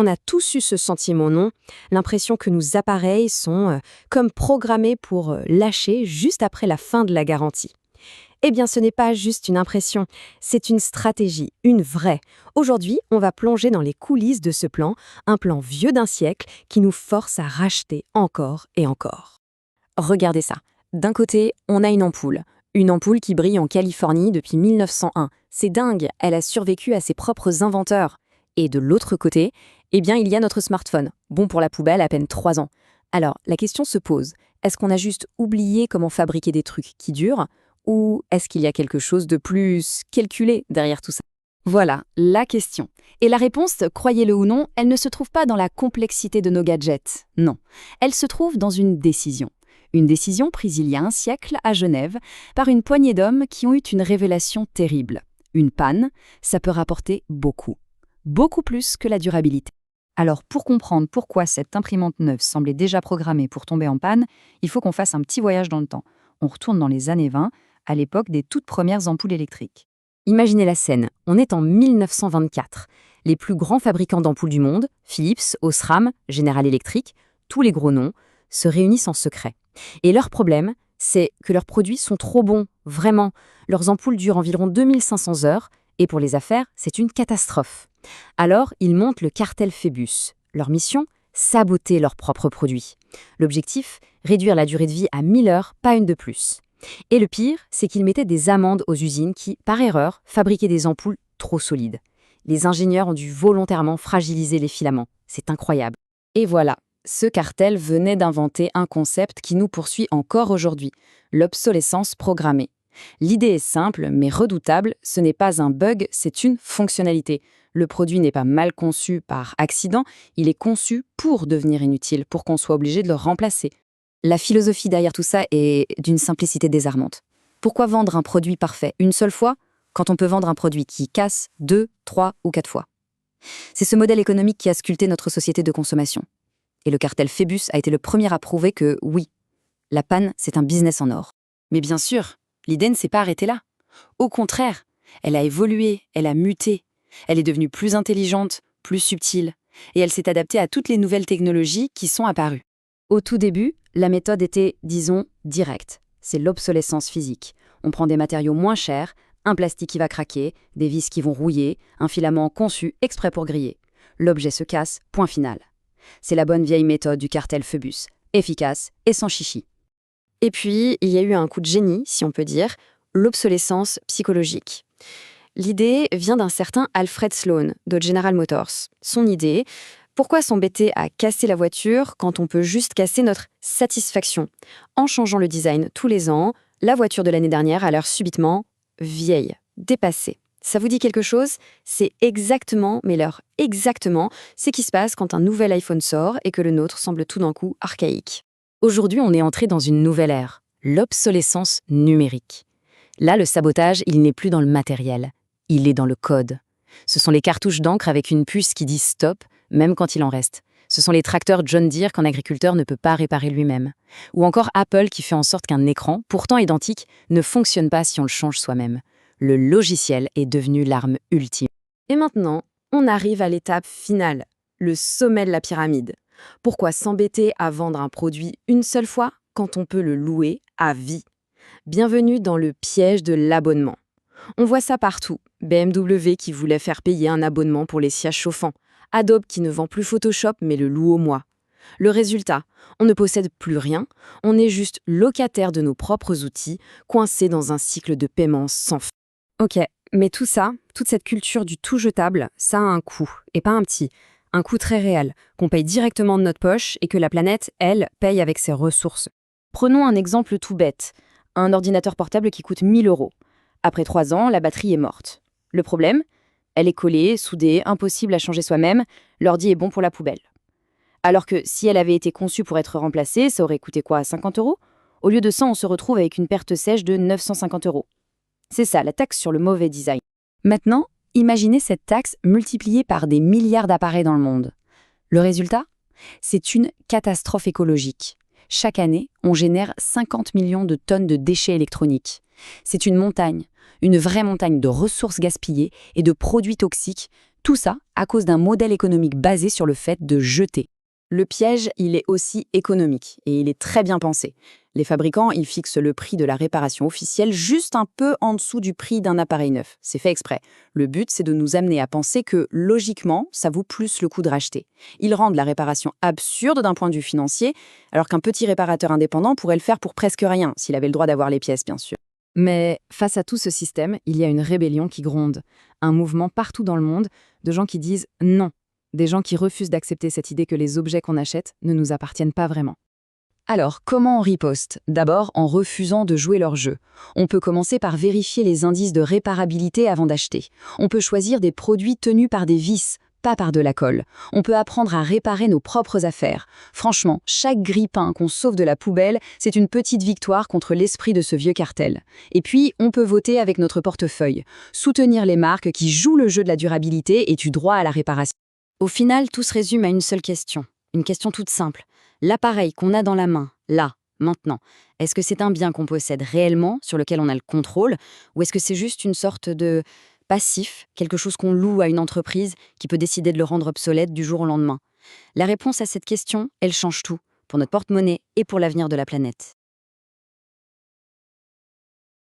On a tous eu ce sentiment, non? L'impression que nos appareils sont comme programmés pour lâcher juste après la fin de la garantie. Eh bien, ce n'est pas juste une impression, c'est une stratégie, une vraie. Aujourd'hui, on va plonger dans les coulisses de ce plan, un plan vieux d'un siècle qui nous force à racheter encore et encore. Regardez ça. D'un côté, on a une ampoule. Une ampoule qui brille en Californie depuis 1901. C'est dingue, elle a survécu à ses propres inventeurs. Et de l'autre côté, eh bien, il y a notre smartphone, bon pour la poubelle à peine 3 ans. Alors, la question se pose, est-ce qu'on a juste oublié comment fabriquer des trucs qui durent? Ou est-ce qu'il y a quelque chose de plus calculé derrière tout ça? Voilà, la question. Et la réponse, croyez-le ou non, elle ne se trouve pas dans la complexité de nos gadgets. Non, elle se trouve dans une décision. Une décision prise il y a un siècle à Genève par une poignée d'hommes qui ont eu une révélation terrible. Une panne, ça peut rapporter beaucoup. Beaucoup plus que la durabilité. Alors pour comprendre pourquoi cette imprimante neuve semblait déjà programmée pour tomber en panne, il faut qu'on fasse un petit voyage dans le temps. On retourne dans les années 20, à l'époque des toutes premières ampoules électriques. Imaginez la scène, on est en 1924. Les plus grands fabricants d'ampoules du monde, Philips, Osram, General Electric, tous les gros noms, se réunissent en secret. Et leur problème, c'est que leurs produits sont trop bons, vraiment. Leurs ampoules durent environ 2500 heures, et pour les affaires, c'est une catastrophe. Alors, ils montent le cartel Phébus. Leur mission, saboter leurs propres produits. L'objectif, réduire la durée de vie à 1000 heures, pas une de plus. Et le pire, c'est qu'ils mettaient des amendes aux usines qui, par erreur, fabriquaient des ampoules trop solides. Les ingénieurs ont dû volontairement fragiliser les filaments. C'est incroyable. Et voilà, ce cartel venait d'inventer un concept qui nous poursuit encore aujourd'hui, l'obsolescence programmée. L'idée est simple, mais redoutable, ce n'est pas un bug, c'est une fonctionnalité. Le produit n'est pas mal conçu par accident, il est conçu pour devenir inutile, pour qu'on soit obligé de le remplacer. La philosophie derrière tout ça est d'une simplicité désarmante. Pourquoi vendre un produit parfait une seule fois, quand on peut vendre un produit qui casse 2, 3 ou 4 fois? C'est ce modèle économique qui a sculpté notre société de consommation. Et le cartel Phébus a été le premier à prouver que, oui, la panne, c'est un business en or. Mais bien sûr, l'idée ne s'est pas arrêtée là. Au contraire, elle a évolué, elle a muté. Elle est devenue plus intelligente, plus subtile, et elle s'est adaptée à toutes les nouvelles technologies qui sont apparues. Au tout début, la méthode était, disons, directe. C'est l'obsolescence physique. On prend des matériaux moins chers, un plastique qui va craquer, des vis qui vont rouiller, un filament conçu exprès pour griller. L'objet se casse, point final. C'est la bonne vieille méthode du cartel Phébus, efficace et sans chichi. Et puis, il y a eu un coup de génie, si on peut dire, l'obsolescence psychologique. L'idée vient d'un certain Alfred Sloan, de General Motors. Son idée, pourquoi s'embêter à casser la voiture quand on peut juste casser notre satisfaction? En changeant le design tous les ans, la voiture de l'année dernière a l'air subitement vieille, dépassée. Ça vous dit quelque chose? C'est exactement, mais alors exactement, ce qui se passe quand un nouvel iPhone sort et que le nôtre semble tout d'un coup archaïque. Aujourd'hui, on est entré dans une nouvelle ère, l'obsolescence numérique. Là, le sabotage, il n'est plus dans le matériel, il est dans le code. Ce sont les cartouches d'encre avec une puce qui dit stop, même quand il en reste. Ce sont les tracteurs John Deere qu'un agriculteur ne peut pas réparer lui-même. Ou encore Apple qui fait en sorte qu'un écran, pourtant identique, ne fonctionne pas si on le change soi-même. Le logiciel est devenu l'arme ultime. Et maintenant, on arrive à l'étape finale, le sommet de la pyramide. Pourquoi s'embêter à vendre un produit une seule fois quand on peut le louer à vie? Bienvenue dans le piège de l'abonnement. On voit ça partout. BMW qui voulait faire payer un abonnement pour les sièges chauffants. Adobe qui ne vend plus Photoshop mais le loue au mois. Le résultat, on ne possède plus rien, on est juste locataire de nos propres outils, coincé dans un cycle de paiement sans fin. Ok, mais tout ça, toute cette culture du tout jetable, ça a un coût, et pas un petit. Un coût très réel, qu'on paye directement de notre poche et que la planète, elle, paye avec ses ressources. Prenons un exemple tout bête. Un ordinateur portable qui coûte 1000 €. Après 3 ans, la batterie est morte. Le problème? Elle est collée, soudée, impossible à changer soi-même, l'ordi est bon pour la poubelle. Alors que si elle avait été conçue pour être remplacée, ça aurait coûté quoi, 50 €? Au lieu de ça, on se retrouve avec une perte sèche de 950 €. C'est ça, la taxe sur le mauvais design. Maintenant, imaginez cette taxe multipliée par des milliards d'appareils dans le monde. Le résultat? C'est une catastrophe écologique. Chaque année, on génère 50 millions de tonnes de déchets électroniques. C'est une montagne, une vraie montagne de ressources gaspillées et de produits toxiques, Tout ça à cause d'un modèle économique basé sur le fait de jeter. Le piège, il est aussi économique et il est très bien pensé. Les fabricants, ils fixent le prix de la réparation officielle juste un peu en dessous du prix d'un appareil neuf. C'est fait exprès. Le but, c'est de nous amener à penser que, logiquement, ça vaut plus le coup de racheter. Ils rendent la réparation absurde d'un point de vue financier, alors qu'un petit réparateur indépendant pourrait le faire pour presque rien, s'il avait le droit d'avoir les pièces, bien sûr. Mais face à tout ce système, il y a une rébellion qui gronde, un mouvement partout dans le monde de gens qui disent non, des gens qui refusent d'accepter cette idée que les objets qu'on achète ne nous appartiennent pas vraiment. Alors, comment on riposte? D'abord, en refusant de jouer leur jeu. On peut commencer par vérifier les indices de réparabilité avant d'acheter. On peut choisir des produits tenus par des vis, pas par de la colle. On peut apprendre à réparer nos propres affaires. Franchement, chaque grille-pain qu'on sauve de la poubelle, c'est une petite victoire contre l'esprit de ce vieux cartel. Et puis, on peut voter avec notre portefeuille. Soutenir les marques qui jouent le jeu de la durabilité et du droit à la réparation. Au final, tout se résume à une seule question. Une question toute simple. L'appareil qu'on a dans la main, là, maintenant, est-ce que c'est un bien qu'on possède réellement, sur lequel on a le contrôle, ou est-ce que c'est juste une sorte de passif, quelque chose qu'on loue à une entreprise qui peut décider de le rendre obsolète du jour au lendemain? La réponse à cette question, elle change tout, pour notre porte-monnaie et pour l'avenir de la planète.